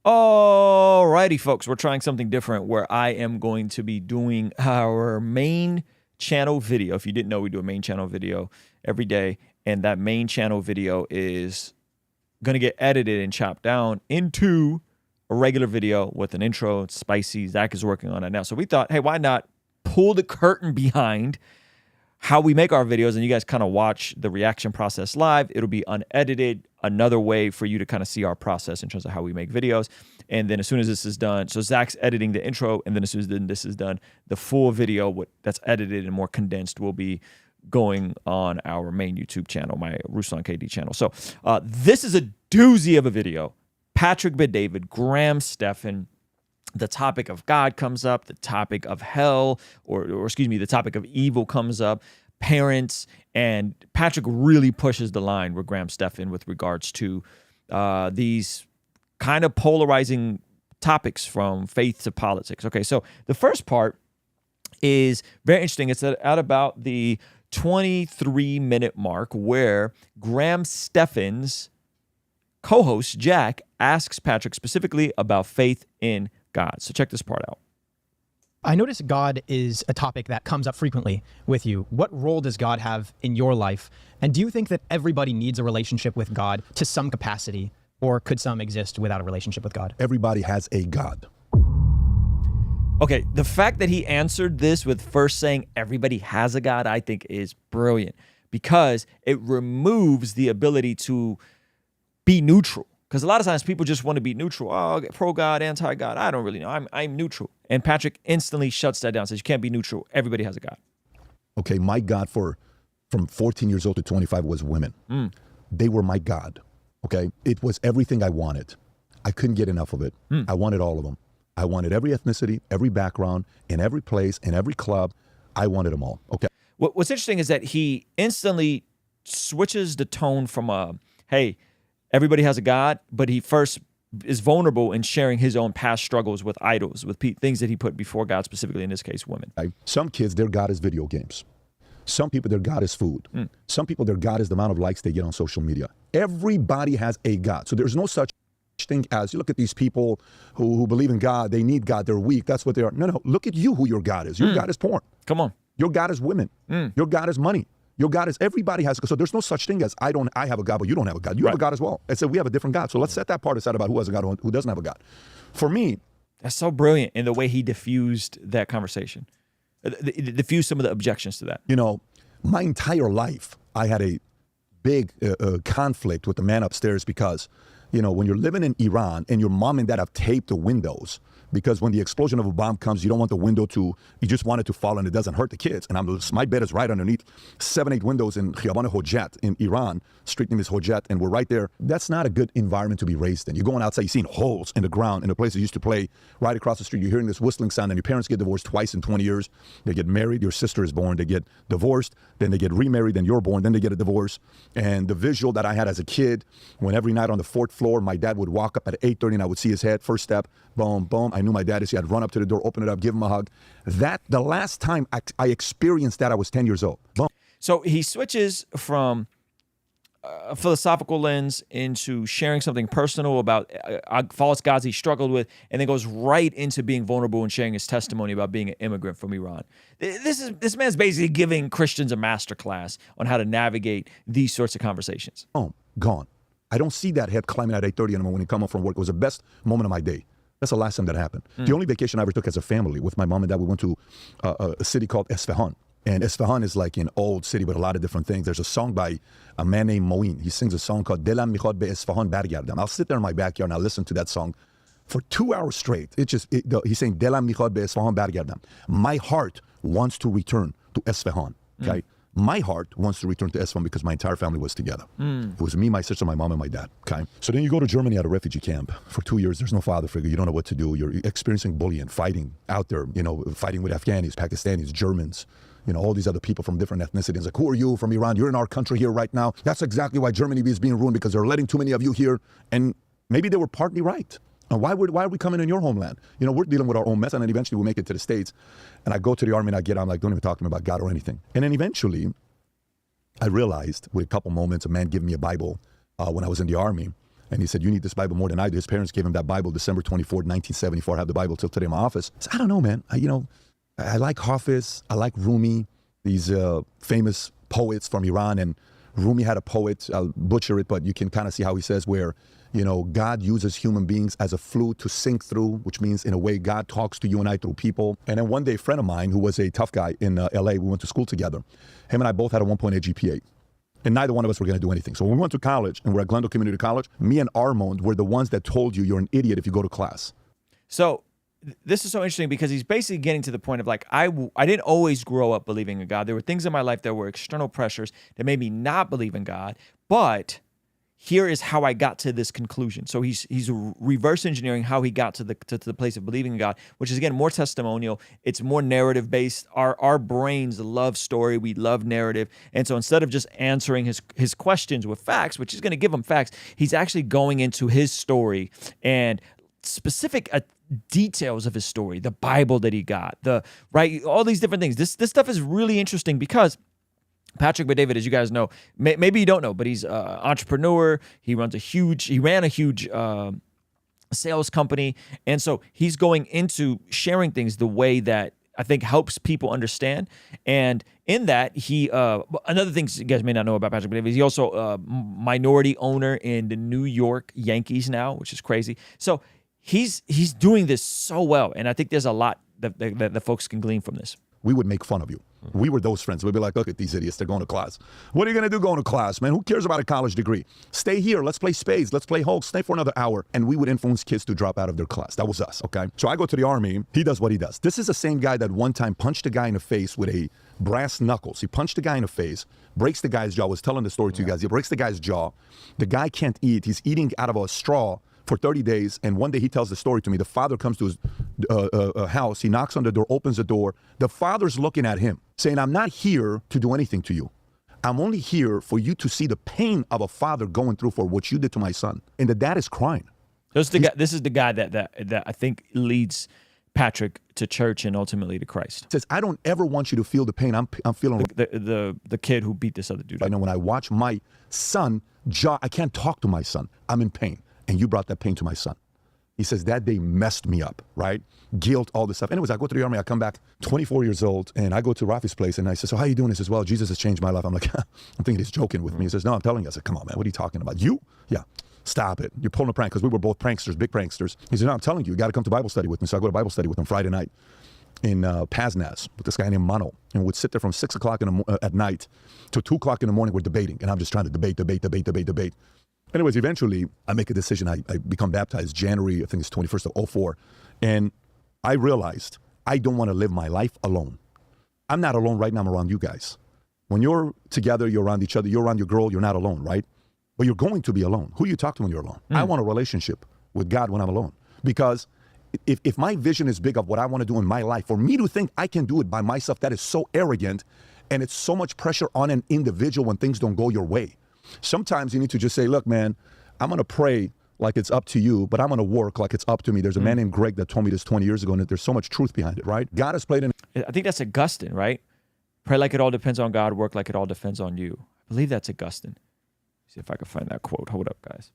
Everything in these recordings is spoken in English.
Alrighty, folks, we're trying something different where I am going to be doing our main channel video. If you didn't know, we do a main channel video every day, and that main channel video is going to get edited and chopped down into a regular video with an intro. It's spicy. Zach is working on it now. So we thought, hey, why not pull the curtain behind how we make our videos, and you guys kind of watch the reaction process live. It'll be unedited, another way for you to kind of see our process in terms of how we make videos. And then as soon as this is done, so Zach's editing the intro, and then as soon as this is done, the full video that's edited and more condensed will be going on our main YouTube channel, my Ruslan KD channel. So this is a doozy of a video. Patrick Bet-David, Graham Stephan, the topic of God comes up, the topic of hell, or excuse me, the topic of evil comes up, parents, and Patrick really pushes the line with Graham Stephan with regards to these kind of polarizing topics from faith to politics. Okay, so the first part is very interesting. It's at about the 23-minute mark where Graham Stephan's co-host, Jack, asks Patrick specifically about faith in God. So check this part out. I notice God is a topic that comes up frequently with you. What role does God have in your life? And do you think that everybody needs a relationship with God to some capacity, or could some exist without a relationship with God? Everybody has a God. Okay, the fact that he answered this with first saying everybody has a God, I think is brilliant, because it removes the ability to be neutral. Because a lot of times people just want to be neutral. Oh, pro-God, anti-God. I don't really know. I'm neutral. And Patrick instantly shuts that down, says you can't be neutral. Everybody has a God. Okay, my God from 14 years old to 25 was women. They were my God, okay? It was everything I wanted. I couldn't get enough of it. I wanted all of them. I wanted every ethnicity, every background, in every place, in every club. I wanted them all, okay? What's interesting is that he instantly switches the tone from, hey, everybody has a God, but he first is vulnerable in sharing his own past struggles with idols, with things that he put before God, specifically in this case, women. Some kids, their God is video games. Some people, their God is food. Some people, their God is the amount of likes they get on social media. Everybody has a God. So there's no such thing as, you look at these people who believe in God, they need God, they're weak, that's what they are. No, look at you, who your God is. Your God is porn. Come on. Your God is women. Your God is money. Your God is, everybody has, so there's no such thing as I have a God, but you don't have a God. You have a God as well. And so we have a different God. So let's set that part aside about who has a God and who doesn't have a God. For me. That's so brilliant in the way he diffused that conversation. Diffused some of the objections to that. You know, my entire life, I had a big conflict with the man upstairs because, you know, when you're living in Iran and your mom and dad have taped the windows, because when the explosion of a bomb comes, you don't want the window to, you just want it to fall and it doesn't hurt the kids. And my bed is right underneath 7-8 windows in Khiyaban Hojat in Iran, street name is Hojat, and we're right there. That's not a good environment to be raised in. You're going outside, you're seeing holes in the ground in a place you used to play right across the street. You're hearing this whistling sound, and your parents get divorced twice in 20 years. They get married, your sister is born, they get divorced, then they get remarried, then you're born, then they get a divorce. And the visual that I had as a kid, when every night on the 4th floor, my dad would walk up at 8:30 and I would see his head, first step, boom, boom. I knew my dad is here. I'd run up to the door, open it up, give him a hug. The last time I experienced that, I was 10 years old. Boom. So he switches from a philosophical lens into sharing something personal about false gods he struggled with, and then goes right into being vulnerable and sharing his testimony about being an immigrant from Iran. This man's basically giving Christians a masterclass on how to navigate these sorts of conversations. Oh, gone. I don't see that head climbing at 8:30 in the morning when he come home from work. It was the best moment of my day. That's the last time that happened. The only vacation I ever took as a family with my mom and dad, we went to a city called Stephan. And Stephan is like an old city with a lot of different things. There's a song by a man named Moin. He sings a song called Delam Mikhad Be Isfahan Bargardam. I'll sit there in my backyard and I'll listen to that song for 2 hours straight. He's saying Delam Mikhad Be Isfahan Bargardam. My heart wants to return to Isfahan. Okay. My heart wants to return to Stephan because my entire family was together. It was me, my sister, my mom, and my dad, okay? So then you go to Germany at a refugee camp for 2 years. There's no father figure. You don't know what to do. You're experiencing bullying, fighting out there, you know, fighting with Afghanis, Pakistanis, Germans, you know, all these other people from different ethnicities. Like, who are you from Iran? You're in our country here right now. That's exactly why Germany is being ruined, because they're letting too many of you here. And maybe they were partly right. And why are we coming in your homeland? You know, we're dealing with our own mess, and then eventually we make it to the States. And I go to the army and I'm like, don't even talk to me about God or anything. And then eventually, I realized with a couple moments, a man giving me a Bible when I was in the army, And he said, you need this Bible more than I do. His parents gave him that Bible December 24th, 1974. I have the Bible till today in my office. I said, I don't know, man. I like Hafiz. I like Rumi, these famous poets from Iran. And Rumi had a poet, I'll butcher it, but you can kind of see how he says where, God uses human beings as a flute to sing through, which means in a way God talks to you and I through people. And then one day a friend of mine who was a tough guy in LA, we went to school together. Him and I both had a 1.8 GPA. And neither one of us were going to do anything. So when we went to college and we're at Glendale Community College, me and Armand were the ones that told you you're an idiot if you go to class. So this is so interesting because he's basically getting to the point of like, I didn't always grow up believing in God. There were things in my life that were external pressures that made me not believe in God. But here is how I got to this conclusion. So he's reverse engineering how he got to the place of believing in God, which is, again, more testimonial. It's more narrative based. Our brains love story. We love narrative. And so instead of just answering his questions with facts, which is going to give him facts, he's actually going into his story and specific details of his story, the Bible that he got, all these different things. This stuff is really interesting because Patrick Bet-David, as you guys know, maybe you don't know, but he's an entrepreneur. He ran a huge sales company. And so he's going into sharing things the way that I think helps people understand. And in that, he another thing you guys may not know about Patrick Bet-David is he also a minority owner in the New York Yankees now, which is crazy. So he's doing this so well. And I think there's a lot that the folks can glean from this. We would make fun of you. We were those friends. We'd be like, look at these idiots. They're going to class. What are you going to do going to class, man? Who cares about a college degree? Stay here. Let's play spades. Let's play hoax. Stay for another hour. And we would influence kids to drop out of their class. That was us, okay? So I go to the Army. He does what he does. This is the same guy that one time punched a guy in the face with a brass knuckles. He punched the guy in the face, breaks the guy's jaw. I was telling the story to you guys. He breaks the guy's jaw. The guy can't eat. He's eating out of a straw for 30 days, and one day he tells the story to me. The father comes to his house. He knocks on the door, opens the door. The father's looking at him, saying, I'm not here to do anything to you. I'm only here for you to see the pain of a father going through for what you did to my son. And the dad is crying. This is the guy that I think leads Patrick to church and ultimately to Christ. Says, I don't ever want you to feel the pain I'm feeling. The kid who beat this other dude. I know when I watch my son, I can't talk to my son. I'm in pain. And you brought that pain to my son. He says, that day messed me up, right? Guilt, all this stuff. Anyways, I go to the Army. I come back 24 years old, and I go to Rafi's place, and I say, so how you doing? He says, well, Jesus has changed my life. I'm like, I'm thinking he's joking with me. He says, no, I'm telling you. I said, come on, man. What are you talking about? You? Yeah. Stop it. You're pulling a prank, because we were both pranksters, big pranksters. He said, no, I'm telling you, you got to come to Bible study with me. So I go to Bible study with him Friday night in Paznaz with this guy named Mano. And we'd sit there from 6 o'clock at night to 2 o'clock in the morning. We're debating, and I'm just trying to debate. Anyways, eventually, I make a decision. I become baptized January, I think it's 21st of 04. And I realized I don't want to live my life alone. I'm not alone right now. I'm around you guys. When you're together, you're around each other, you're around your girl, you're not alone, right? But you're going to be alone. Who do you talk to when you're alone? I want a relationship with God when I'm alone. Because if my vision is big of what I want to do in my life, for me to think I can do it by myself, that is so arrogant. And it's so much pressure on an individual when things don't go your way. Sometimes you need to just say, look, man, I'm going to pray like it's up to you, but I'm going to work like it's up to me. There's a man named Greg that told me this 20 years ago, and there's so much truth behind it, right? God has played in... I think that's Augustine, right? Pray like it all depends on God, work like it all depends on you. I believe that's Augustine. See if I can find that quote. Hold up, guys.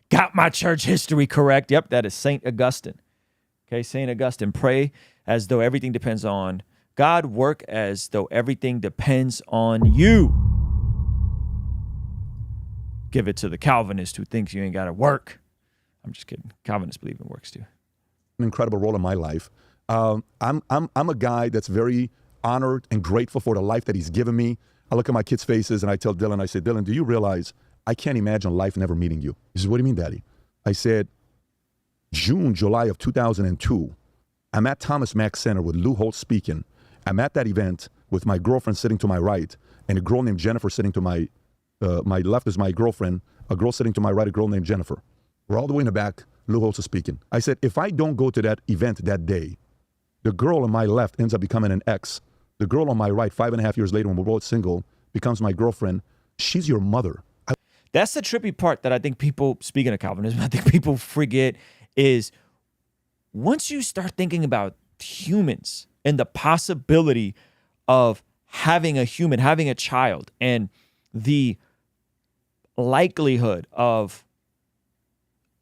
Got my church history correct. Yep, that is St. Augustine. Okay, St. Augustine. Pray as though everything depends on God. Work as though everything depends on you. Give it to the Calvinist who thinks you ain't got to work. I'm just kidding. Calvinists believe in works too. An incredible role in my life. I'm a guy that's very honored and grateful for the life that he's given me. I look at my kids' faces and I tell Dylan, I say, Dylan, do you realize I can't imagine life never meeting you? He says, what do you mean, Daddy? I said, July of 2002, I'm at Thomas Mack Center with Lou Holtz speaking. I'm at that event with my girlfriend sitting to my right and a girl named Jennifer sitting to my left is my girlfriend, a girl sitting to my right, a girl named Jennifer. We're all the way in the back. Lou Holtz is speaking. I said, if I don't go to that event that day, the girl on my left ends up becoming an ex. The girl on my right, 5.5 years later, when we're both single, becomes my girlfriend. She's your mother. That's the trippy part that I think people, speaking of Calvinism, I think people forget is once you start thinking about humans and the possibility of having a human, having a child, and the likelihood of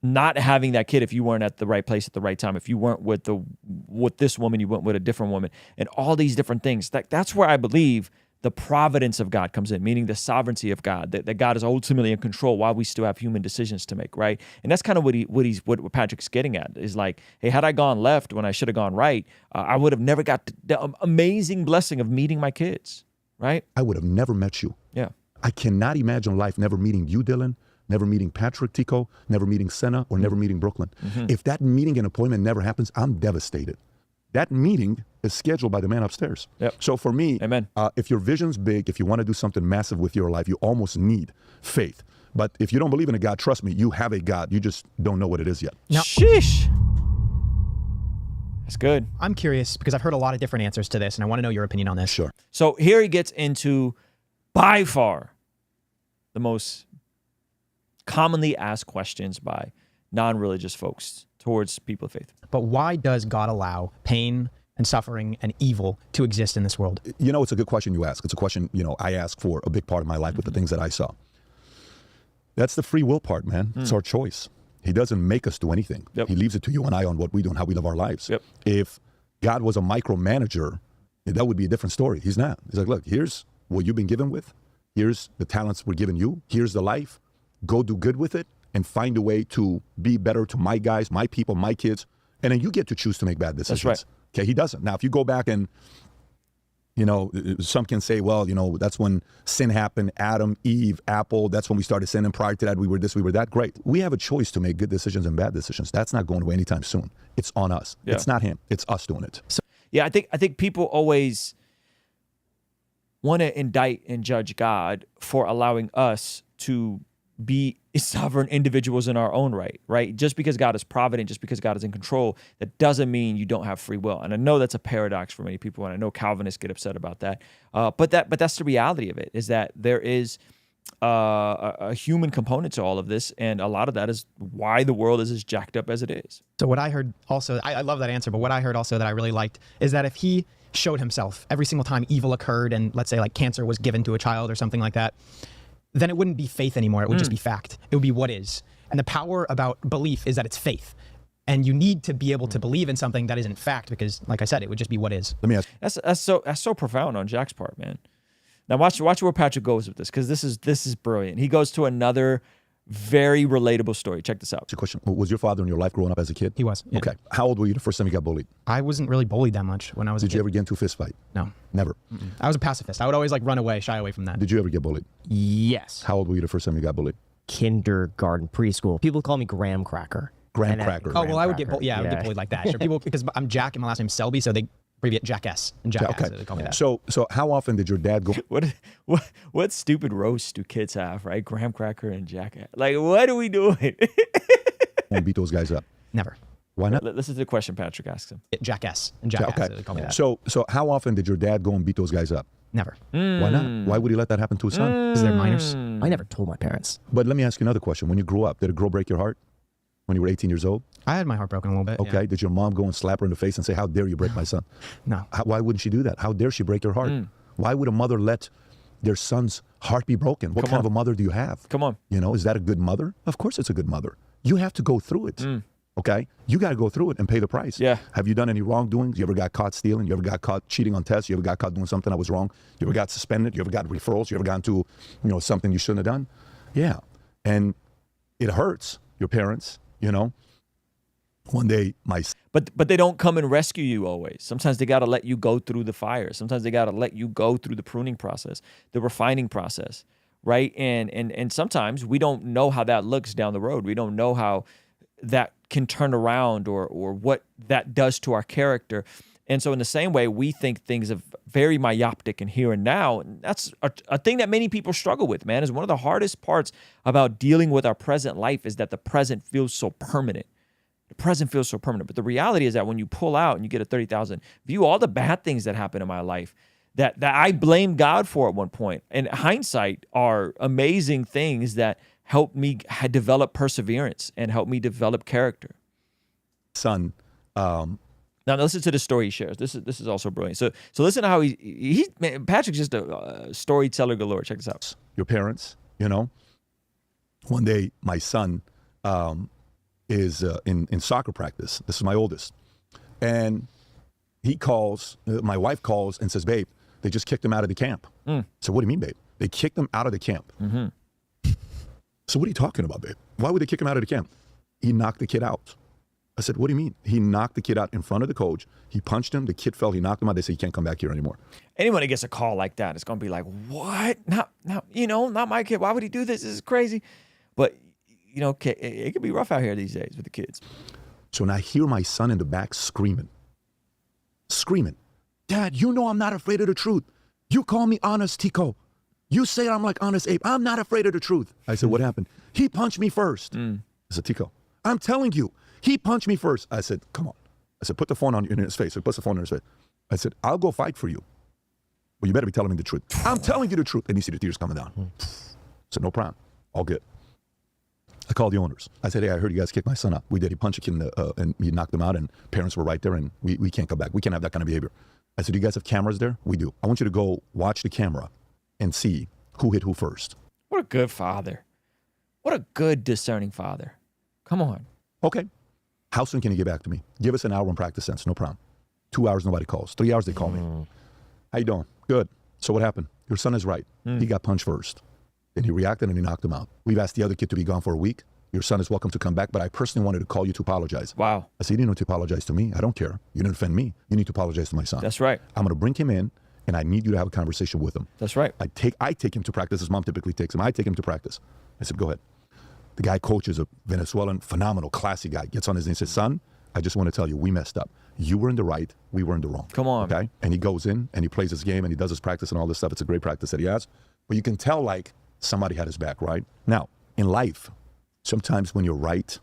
not having that kid if you weren't at the right place at the right time, if you weren't with this woman, you went with a different woman, and all these different things. That's where I believe the providence of God comes in, meaning the sovereignty of God, that God is ultimately in control while we still have human decisions to make, right? And that's kind of what Patrick's getting at, is like, hey, had I gone left when I should have gone right, I would have never got the amazing blessing of meeting my kids, right? I would have never met you. Yeah. I cannot imagine life never meeting you, Dylan, never meeting Patrick, Tico, never meeting Senna, or never meeting Brooklyn. If that meeting and appointment never happens, I'm devastated. That meeting is scheduled by the man upstairs. Yep. So for me, Amen. If your vision's big, if you want to do something massive with your life, you almost need faith. But if you don't believe in a God, trust me, you have a God. You just don't know what it is yet. Now- Sheesh. That's good. I'm curious because I've heard a lot of different answers to this, and I want to know your opinion on this. Sure. So here he gets into, by far, the most commonly asked questions by non-religious folks towards people of faith. But why does God allow pain and suffering and evil to exist in this world? You know, it's a good question you ask. It's a question, I ask for a big part of my life with the things that I saw. That's the free will part, man. It's our choice. He doesn't make us do anything. Yep. He leaves it to you and I on what we do and how we live our lives. Yep. If God was a micromanager, that would be a different story. He's not. He's like, look, here's what you've been given with. Here's the talents we're giving you. Here's the life. Go do good with it and find a way to be better to my guys, my people, my kids. And then you get to choose to make bad decisions. That's right. Okay, he doesn't. Now, if you go back and, some can say, well, that's when sin happened, Adam, Eve, Apple, that's when we started sinning. Prior to that, we were this, we were that. Great. We have a choice to make good decisions and bad decisions. That's not going away anytime soon. It's on us. Yeah. It's not him. It's us doing it. Yeah, I think people always want to indict and judge God for allowing us to be sovereign individuals in our own right? Just because God is provident, just because God is in control, that doesn't mean you don't have free will. And I know that's a paradox for many people, and I know Calvinists get upset about that. But that's the reality of it, is that there is a human component to all of this, and a lot of that is why the world is as jacked up as it is. So what I heard also, I love that answer, but what I heard also that I really liked is that if he showed himself every single time evil occurred, and let's say like cancer was given to a child or something like that, then it wouldn't be faith anymore. It would just be fact. It would be what is. And the power about belief is that it's faith. And you need to be able to believe in something that isn't fact, because like I said, it would just be what is. Let me ask. That's so profound on Jack's part, man. Now watch where Patrick goes with this, because this is brilliant. He goes to another very relatable story. Check this out. It's a question. Was your father in your life growing up as a kid? He was. Yeah. Okay. How old were you the first time you got bullied? I wasn't really bullied that much when I was a Did kid. you ever get into a fist fight? No. Never. I was a pacifist. I would always like run away, shy away from that. Did you ever get bullied? Yes. How old were you the first time you got bullied? Kindergarten, preschool. People call me Graham Cracker. Graham And Cracker. Oh, well, I would get Cracker. I would get bullied like that. Sure, people, because I'm Jack and my last name's Selby, so they abbreviate Jack S. And Jack Okay. S, so they call me that. So how often did your dad go What stupid roast do kids have, right? Graham Cracker and Jack. Like, what are we doing? and beat those guys up? Never. Why not? Listen to the question Patrick asks him. Jack S. And Jack S, Okay. so they call me that. So how often did your dad go and beat those guys up? Never. Why not? Why would he let that happen to his son? Because they're minors. I never told my parents. But let me ask you another question. When you grew up, did a girl break your heart? When you were 18 years old? I had my heart broken a little bit. Okay. Yeah. Did your mom go and slap her in the face and say, how dare you break my son? No. Why wouldn't she do that? How dare she break your heart? Why would a mother let their son's heart be broken? What kind of a mother do you have? Come on. Is that a good mother? Of course it's a good mother. You have to go through it. Okay? You got to go through it and pay the price. Yeah. Have you done any wrongdoings? You ever got caught stealing? You ever got caught cheating on tests? You ever got caught doing something that was wrong? You ever got suspended? You ever got referrals? You ever got into, something you shouldn't have done? Yeah. And it hurts your parents, One day, But they don't come and rescue you always. Sometimes they got to let you go through the fire. Sometimes they got to let you go through the pruning process, the refining process, right? And sometimes we don't know how that looks down the road. We don't know how that can turn around or what that does to our character. And so in the same way, we think things are very myopic and here and now. And that's a thing that many people struggle with, man. Is one of the hardest parts about dealing with our present life is that the present feels so permanent. The present feels so permanent. But the reality is that when you pull out and you get a 30,000 view, all the bad things that happen in my life that I blamed God for at one point, in hindsight, are amazing things that helped me develop perseverance and helped me develop character. son Now listen to the story he shares. This is also brilliant. So listen to how man, Patrick's just a storyteller galore. Check this out. Your parents, you know. One day, my son is in soccer practice. This is my oldest, and he calls. My wife calls and says, "Babe, they just kicked him out of the camp." So what do you mean, babe? They kicked him out of the camp. So what are you talking about, babe? Why would they kick him out of the camp? He knocked the kid out. I said, what do you mean? He knocked the kid out in front of the coach. He punched him. The kid fell. He knocked him out. They said, you can't come back here anymore. Anyone that gets a call like that, it's going to be like, what? Not my kid. Why would he do this? This is crazy. But, it can be rough out here these days with the kids. So when I hear my son in the back screaming, Dad, you know I'm not afraid of the truth. You call me honest, Tico. You say I'm like Honest Abe. I'm not afraid of the truth. I said, what happened? He punched me first. I said, Tico, I'm telling you, he punched me first. I said, come on. I said, put the phone in his face. He puts the phone in his face. I said, I'll go fight for you. But you better be telling me the truth. I'm telling you the truth. And you see the tears coming down. I said, no problem. All good. I called the owners. I said, hey, I heard you guys kicked my son out. We did. He punched a kid and he knocked him out, and parents were right there, and we can't come back. We can't have that kind of behavior. I said, do you guys have cameras there? We do. I want you to go watch the camera and see who hit who first. What a good father. What a good discerning father. Come on. Okay. How soon can you get back to me? Give us an hour and practice sense. No problem. 2 hours, nobody calls. 3 hours, they call me. How you doing? Good. So what happened? Your son is right. He got punched first. Then he reacted and he knocked him out. We've asked the other kid to be gone for a week. Your son is welcome to come back, but I personally wanted to call you to apologize. Wow. I said, you didn't need to apologize to me. I don't care. You didn't offend me. You need to apologize to my son. That's right. I'm going to bring him in, and I need you to have a conversation with him. That's right. I take him to practice. His mom typically takes him. I take him to practice. I said, go ahead. The guy coaches a Venezuelan, phenomenal, classy guy. Gets on his knee and says, son, I just want to tell you, we messed up. You were in the right. We were in the wrong. Come on. Okay? And he goes in, and he plays his game, and he does his practice and all this stuff. It's a great practice that he has. But you can tell, like, somebody had his back, right? Now, in life, sometimes when you're right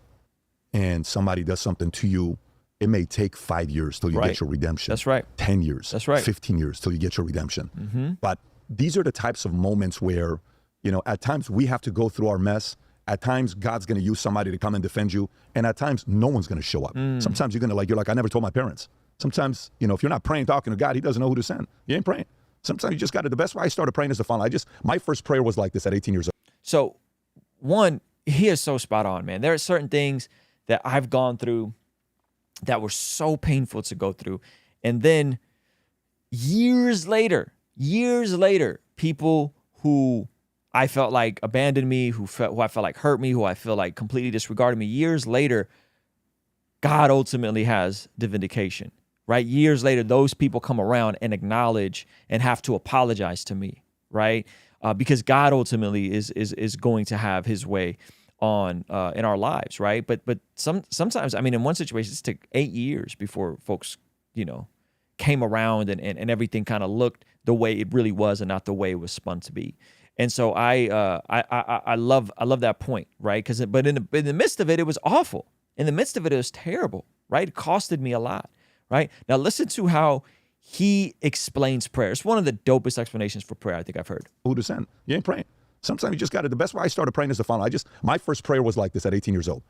and somebody does something to you, it may take 5 years till you get your redemption. That's right. 10 years. That's right. 15 years till you get your redemption. But these are the types of moments where, at times we have to go through our mess. At times, God's going to use somebody to come and defend you. And at times, no one's going to show up. Sometimes you're like, I never told my parents. Sometimes, if you're not praying, talking to God, he doesn't know who to send. You ain't praying. Sometimes you just got to, the best way I started praying is the following. My first prayer was like this at 18 years old. So, one, he is so spot on, man. There are certain things that I've gone through that were so painful to go through. And then years later, people who I felt like abandoned me, who I felt like hurt me, who I feel like completely disregarded me, years later, God ultimately has the vindication, right? Years later, those people come around and acknowledge and have to apologize to me, right? Because God ultimately is going to have his way on in our lives, right? But sometimes, I mean, in one situation, it took 8 years before folks, came around and everything kind of looked the way it really was and not the way it was spun to be. And so I love that point, right? But in the midst of it, it was awful. In the midst of it, it was terrible, right? It costed me a lot, right? Now listen to how he explains prayer. It's one of the dopest explanations for prayer I think I've heard. Who to send? You ain't praying. Sometimes you just got to, the best way I started praying is the following. My first prayer was like this at 18 years old.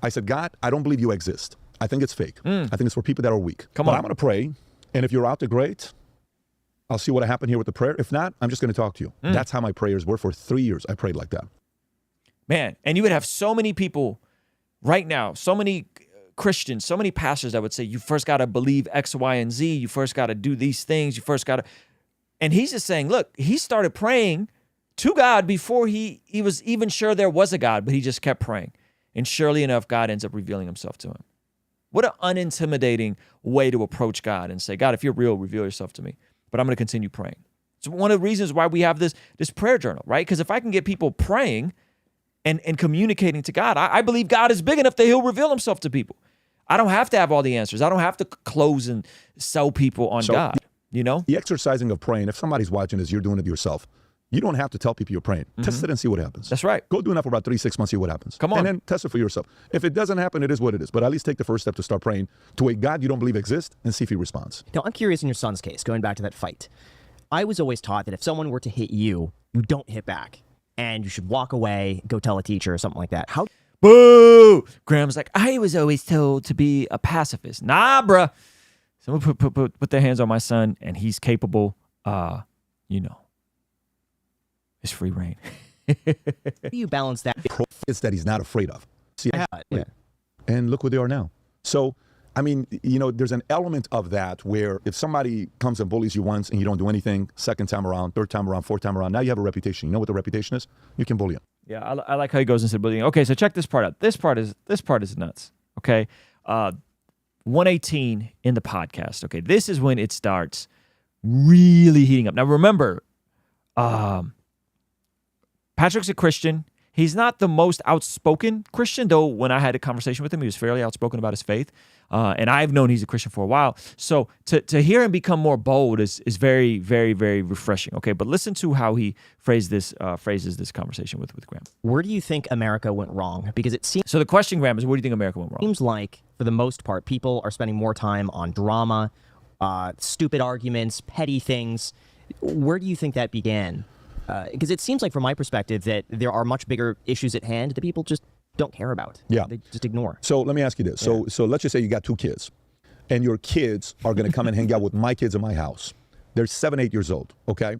I said, God, I don't believe you exist. I think it's fake. I think it's for people that are weak. But I'm going to pray. And if you're out there, great. I'll see what happened here with the prayer. If not, I'm just going to talk to you. That's how my prayers were. For 3 years, I prayed like that. Man, and you would have so many people right now, so many Christians, so many pastors that would say, you first got to believe X, Y, and Z. You first got to do these things. You first got to. And he's just saying, look, he started praying to God before he was even sure there was a God, but he just kept praying. And surely enough, God ends up revealing himself to him. What an unintimidating way to approach God and say, God, if you're real, reveal yourself to me. But I'm going to continue praying. It's one of the reasons why we have this prayer journal, right? Because if I can get people praying and communicating to God, I believe God is big enough that he'll reveal himself to people. I don't have to have all the answers. I don't have to close and sell people on God, The exercising of praying, if somebody's watching this, you're doing it yourself. You don't have to tell people you're praying. Test it and see what happens. That's right. Go do that for about 3-6 months, see what happens. Come on. And then test it for yourself. If it doesn't happen, it is what it is. But at least take the first step to start praying to a God you don't believe exists and see if he responds. Now, I'm curious in your son's case, going back to that fight. I was always taught that if someone were to hit you, you don't hit back. And you should walk away, go tell a teacher or something like that. Boo! Graham's like, I was always told to be a pacifist. Nah, bruh. Someone put their hands on my son, and he's capable. It's free reign. How do you balance that? It's that he's not afraid of. See, Yeah. and look where they are now. So, I mean, there's an element of that where if somebody comes and bullies you once and you don't do anything, second time around, third time around, fourth time around, now you have a reputation. You know what the reputation is? You can bully him. Yeah, I like how he goes into bullying. Okay, so check this part out. This part is nuts. Okay, 118 in the podcast. Okay, this is when it starts really heating up. Now remember, Patrick's a Christian. He's not the most outspoken Christian, though when I had a conversation with him, he was fairly outspoken about his faith. And I've known he's a Christian for a while. So to hear him become more bold is very, very, very refreshing. Okay, but listen to how he phrases this conversation with Graham. Where do you think America went wrong? Because it seems So the question, Graham, is where do you think America went wrong? like, for the most part, people are spending more time on drama, stupid arguments, petty things. Where do you think that began? Because it seems like, from my perspective, that there are much bigger issues at hand that people just don't care about. Yeah. They just ignore. So let me ask you this. So let's just say you got 2 kids, and your kids are going to come and hang out with my kids in my house. They're 7, 8 years old, okay?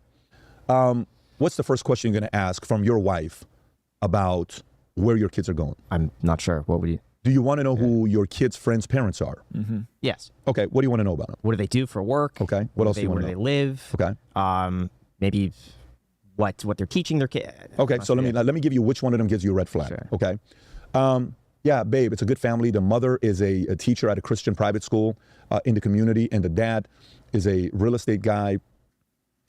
What's the first question you're going to ask from your wife about where your kids are going? I'm not sure. What would you? Do you want to know who your kids' friends' parents are? Mm-hmm. Yes. Okay, what do you want to know about them? What do they do for work? Okay, what else do you want Where to do know? they live? Okay. Maybe what they're teaching their kids. Okay, so let me give you which one of them gives you a red flag. Sure. Okay. Yeah, babe, it's a good family. The mother is a teacher at a Christian private school in the community, and the dad is a real estate guy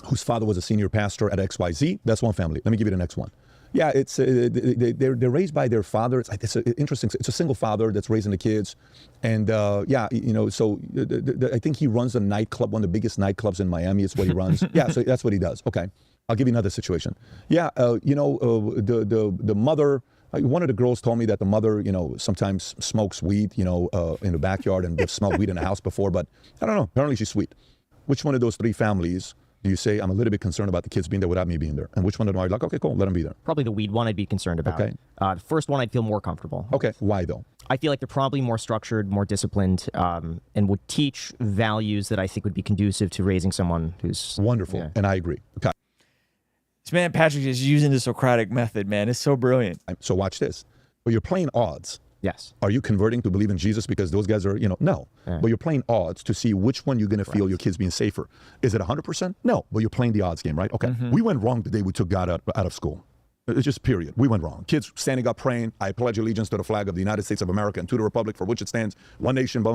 whose father was a senior pastor at XYZ. That's one family. Let me give you the next one. Yeah, it's they're raised by their father. It's interesting. It's a single father that's raising the kids, and so I think he runs a nightclub, one of the biggest nightclubs in Miami. Is what he runs. Yeah, so that's what he does. Okay, I'll give you another situation. Yeah, the mother. One of the girls told me that the mother, sometimes smokes weed, in the backyard, and they've smelled weed in the house before. But I don't know. Apparently, she's sweet. Which one of those 3 families do you say, I'm a little bit concerned about the kids being there without me being there? And which one of them are you like, okay, cool, let them be there? Probably the weed one I'd be concerned about. Okay. The first one I'd feel more comfortable. Okay, why though? I feel like they're probably more structured, more disciplined, and would teach values that I think would be conducive to raising someone who's Wonderful, Yeah. and I agree. Okay. This man Patrick is using the Socratic method, man. It's so brilliant. So watch this. But you're playing odds. Yes. Are you converting to believe in Jesus because those guys are, no. Yeah. But you're playing odds to see which one you're going to feel your kids being safer. Is it 100%? No, but you're playing the odds game, right? Okay. We went wrong the day we took God out of school. It's just period. We went wrong. Kids standing up praying, I pledge allegiance to the flag of the United States of America and to the republic for which it stands, one nation,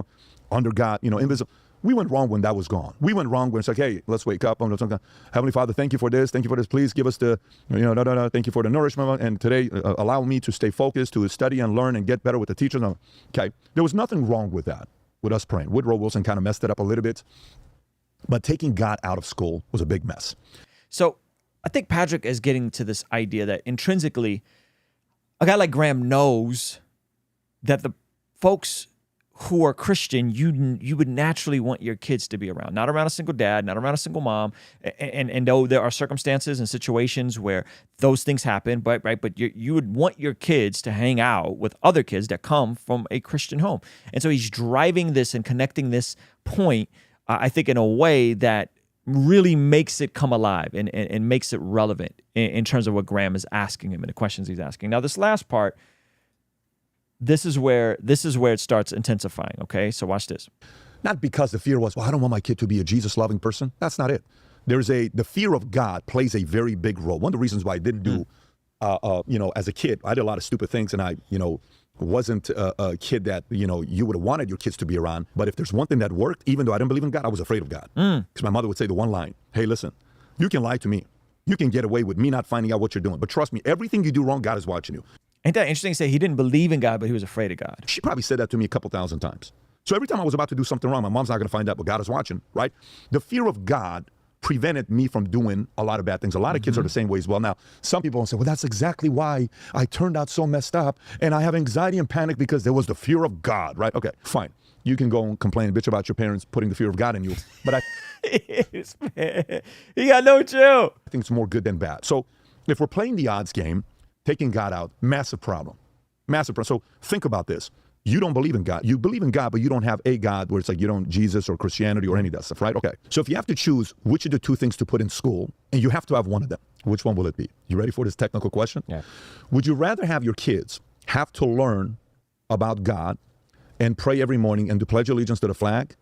under God, invisible. We went wrong when that was gone. We went wrong when it's like, hey, let's wake up. Heavenly Father, thank you for this. Thank you for this. Please give us the, thank you for the nourishment. And today, allow me to stay focused, to study and learn and get better with the teachers. Okay. There was nothing wrong with that, with us praying. Woodrow Wilson kind of messed it up a little bit. But taking God out of school was a big mess. So I think Patrick is getting to this idea that intrinsically, a guy like Graham knows that the folks who are Christian, you would naturally want your kids to be around, not around a single dad, not around a single mom, and though there are circumstances and situations where those things happen, but you would want your kids to hang out with other kids that come from a Christian home, and so he's driving this and connecting this point, I think, in a way that really makes it come alive and makes it relevant in terms of what Graham is asking him and the questions he's asking. Now, this last part. This is where it starts intensifying, okay? So watch this. Not because the fear was, well, I don't want my kid to be a Jesus-loving person. That's not it. The fear of God plays a very big role. One of the reasons why I didn't do, as a kid, I did a lot of stupid things, and I, wasn't a kid that, you would have wanted your kids to be around. But if there's one thing that worked, even though I didn't believe in God, I was afraid of God. Because my mother would say the one line, hey, listen, you can lie to me. You can get away with me not finding out what you're doing. But trust me, everything you do wrong, God is watching you. Ain't that interesting to say he didn't believe in God, but he was afraid of God? She probably said that to me a couple thousand times. So every time I was about to do something wrong, my mom's not going to find out, but God is watching, right? The fear of God prevented me from doing a lot of bad things. A lot of kids are the same way as well. Now, some people will say, well, that's exactly why I turned out so messed up, and I have anxiety and panic because there was the fear of God, right? Okay, fine. You can go and complain, bitch, about your parents putting the fear of God in you, but I He got no chill. think it's more good than bad. So if we're playing the odds game, taking God out, massive problem. Massive problem. So think about this. You don't believe in God. You believe in God, but you don't have a God where it's like you don't Jesus or Christianity or any of that stuff, right? Okay. So if you have to choose which of the two things to put in school, and you have to have one of them, which one will it be? You ready for this technical question? Yeah. Would you rather have your kids have to learn about God and pray every morning and to pledge allegiance to the flag,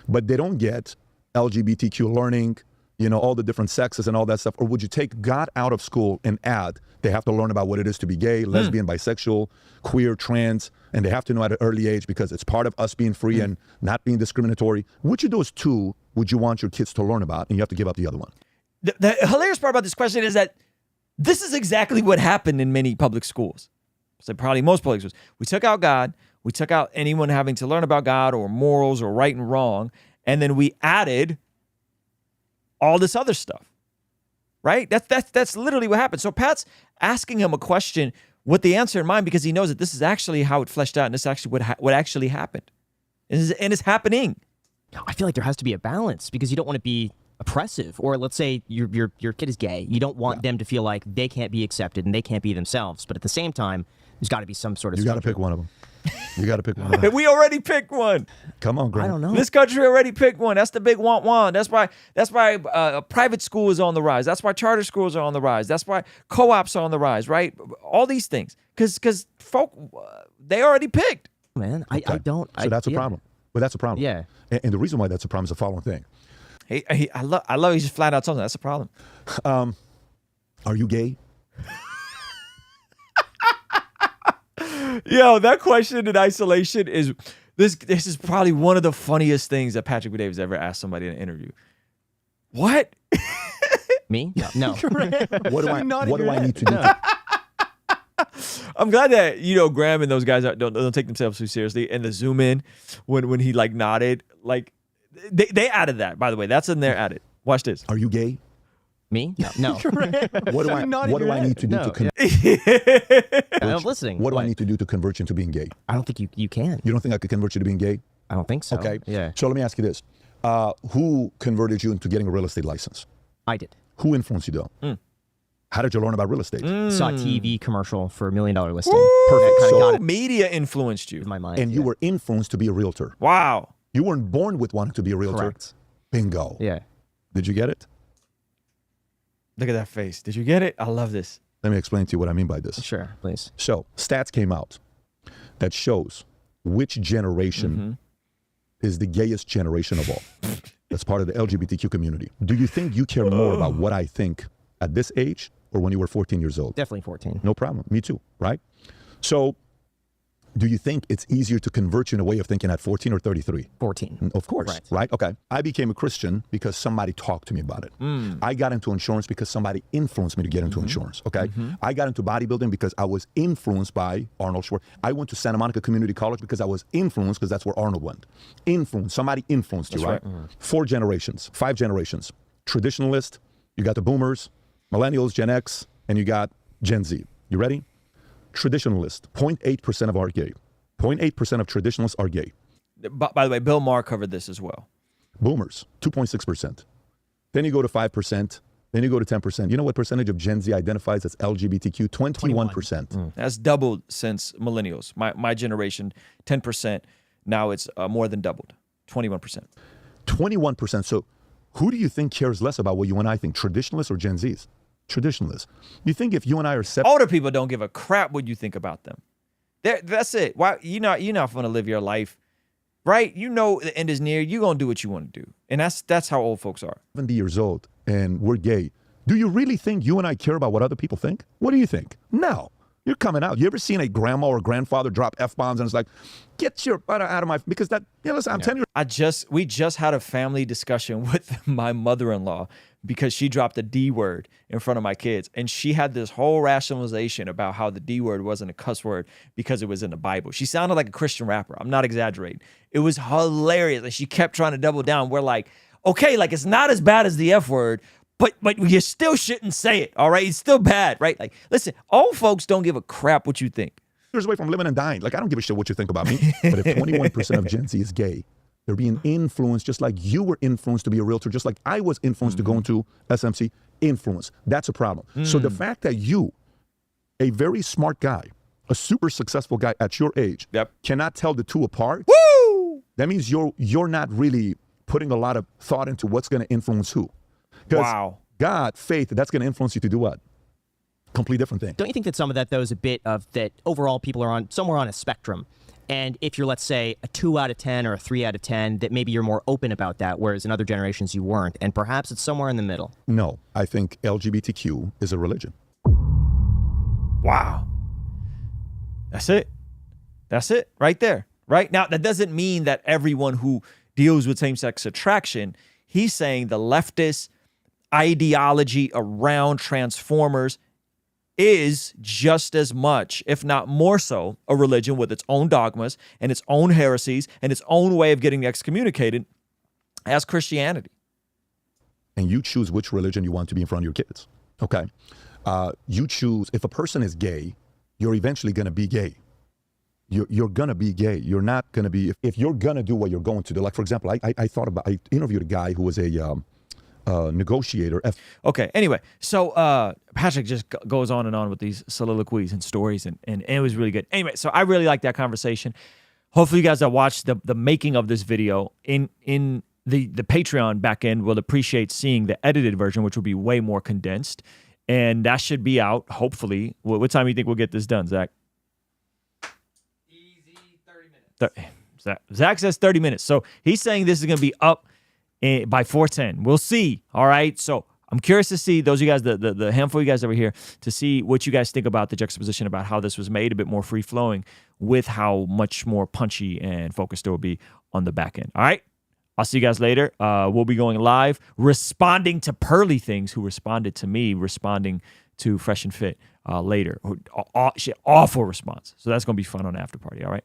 but they don't get LGBTQ learning, you know, all the different sexes and all that stuff? Or would you take God out of school and add they have to learn about what it is to be gay, lesbian, bisexual, queer, trans, and they have to know at an early age because it's part of us being free and not being discriminatory? Which of those two would you want your kids to learn about, and you have to give up the other one? The hilarious part about this question is that this is exactly what happened in many public schools. So probably most public schools. We took out God. We took out anyone having to learn about God or morals or right and wrong. And then we added all this other stuff, right? That's literally what happened. So Pat's asking him a question with the answer in mind because he knows that this is actually how it fleshed out, and this is actually what actually happened. And it's happening. I feel like there has to be a balance because you don't want to be oppressive. Or let's say your kid is gay. You don't want them to feel like they can't be accepted and they can't be themselves. But at the same time, there's got to be some sort of You got to pick one of them. You got to pick one of them. We already picked one. Come on, Grant. I don't know. This country already picked one. That's the big want. That's why private school is on the rise. That's why charter schools are on the rise. That's why co-ops are on the rise, right? All these things. Because folk, they already picked. Man, I don't. So that's a problem. Well, that's a problem. Yeah. And the reason why that's a problem is the following thing. I love he just flat out tells me that's a problem. Are you gay? Yo, that question in isolation is this is probably one of the funniest things that Patrick Davis ever asked somebody in an interview. What? Me? No. What do I need to do? I'm glad that Graham and those guys don't take themselves too seriously. And the zoom in when he like nodded, like they added that, by the way. That's in there added. Watch this. Are you gay? Me? No. What do I need to do to I'm listening. What do I need to do to convert you into being gay? I don't think you can. You don't think I could convert you to being gay? I don't think so. Okay. Yeah. So let me ask you this. Who converted you into getting a real estate license? I did. Who influenced you though? How did you learn about real estate? Saw a TV commercial for $1 million listing. Perfect. Kind of So got it Media influenced you. in my mind. and you were influenced to be a realtor. Wow. You weren't born with wanting to be a realtor. Correct. Bingo. Yeah. Did you get it? Look at that face. Did you get it? I love this. Let me explain to you what I mean by this. Sure, please. So stats came out that shows which generation is the gayest generation of all. That's part of the LGBTQ community. Do you think you care more about what I think at this age or when you were 14 years old? Definitely 14. No problem. Me too, right? So do you think it's easier to convert you in a way of thinking at 14 or 33? 14. Of course, right? Okay. I became a Christian because somebody talked to me about it. I got into insurance because somebody influenced me to get into insurance, okay? I got into bodybuilding because I was influenced by Arnold Schwarzenegger. I went to Santa Monica Community College because I was influenced because that's where Arnold went. Influence. Somebody influenced you, right? 4 generations, 5 generations. Traditionalist, you got the boomers, millennials, Gen X, and you got Gen Z. You ready? Traditionalist, 0.8% of are gay. 0.8% of traditionalists are gay. By the way, Bill Maher covered this as well. Boomers, 2.6%. Then you go to 5%. Then you go to 10%. You know what percentage of Gen Z identifies as LGBTQ? 21%. That's doubled since millennials. My generation, 10%. Now it's more than doubled, 21%. 21%. So who do you think cares less about what you and I think, traditionalists or Gen Zs? Traditionalists. You think if you and I are separate? Older people don't give a crap what you think about them. That's it. Why you're not going to live your life, right? You know the end is near. You're going to do what you want to do. And that's how old folks are. 70 years old and we're gay. Do you really think you and I care about what other people think? What do you think? No. You're coming out. You ever seen a grandma or grandfather drop F-bombs and it's like, get your butt out of my, because that, listen, I'm telling you. We just had a family discussion with my mother-in-law because she dropped a D word in front of my kids. And she had this whole rationalization about how the D word wasn't a cuss word because it was in the Bible. She sounded like a Christian rapper. I'm not exaggerating. It was hilarious. And she kept trying to double down. We're like, okay, like it's not as bad as the F word, but you still shouldn't say it, all right? It's still bad, right? Like, listen, old folks don't give a crap what you think. Years away from living and dying. Like, I don't give a shit what you think about me. But if 21% of Gen Z is gay, they're being influenced just like you were influenced to be a realtor, just like I was influenced to go into SMC. Influence. That's a problem. So the fact that you, a very smart guy, a super successful guy at your age Yep. cannot tell the two apart, Woo! that means you're not really putting a lot of thought into what's going to influence who. 'Cause Wow. God, faith, that's going to influence you to do what? Complete different thing. Don't you think that some of that, though, is a bit of that overall people are on somewhere on a spectrum? And if you're, let's say, a 2 out of 10 or a 3 out of 10, that maybe you're more open about that, whereas in other generations you weren't. And perhaps it's somewhere in the middle. No, I think LGBTQ is a religion. Wow. That's it. That's it right there. Right now, that doesn't mean that everyone who deals with same-sex attraction, he's saying the leftist ideology around transformers is just as much, if not more so, a religion with its own dogmas and its own heresies and its own way of getting excommunicated as Christianity. And you choose which religion you want to be in front of your kids. Okay. You choose, if a person is gay, you're eventually going to be gay. You're going to be gay. You're not going to be, if you're going to do what you're going to do. Like, for example, I interviewed a guy who was a negotiator. Okay, anyway, so Patrick just goes on and on with these soliloquies and stories, and it was really good. Anyway, so I really like that conversation. Hopefully you guys that watched the making of this video in the Patreon back end will appreciate seeing the edited version, which will be way more condensed. And that should be out, hopefully. What time do you think we'll get this done, Zach? Easy 30 minutes. Zach says 30 minutes. So he's saying this is going to be up by 4:10. We'll see. All right. So I'm curious to see those of you guys, the handful of you guys that were here, to see what you guys think about the juxtaposition about how this was made a bit more free flowing with how much more punchy and focused it will be on the back end. All right. I'll see you guys later. We'll be going live, responding to Pearly Things, who responded to me, responding to Fresh and Fit later. Awful response. So that's going to be fun on After Party. All right.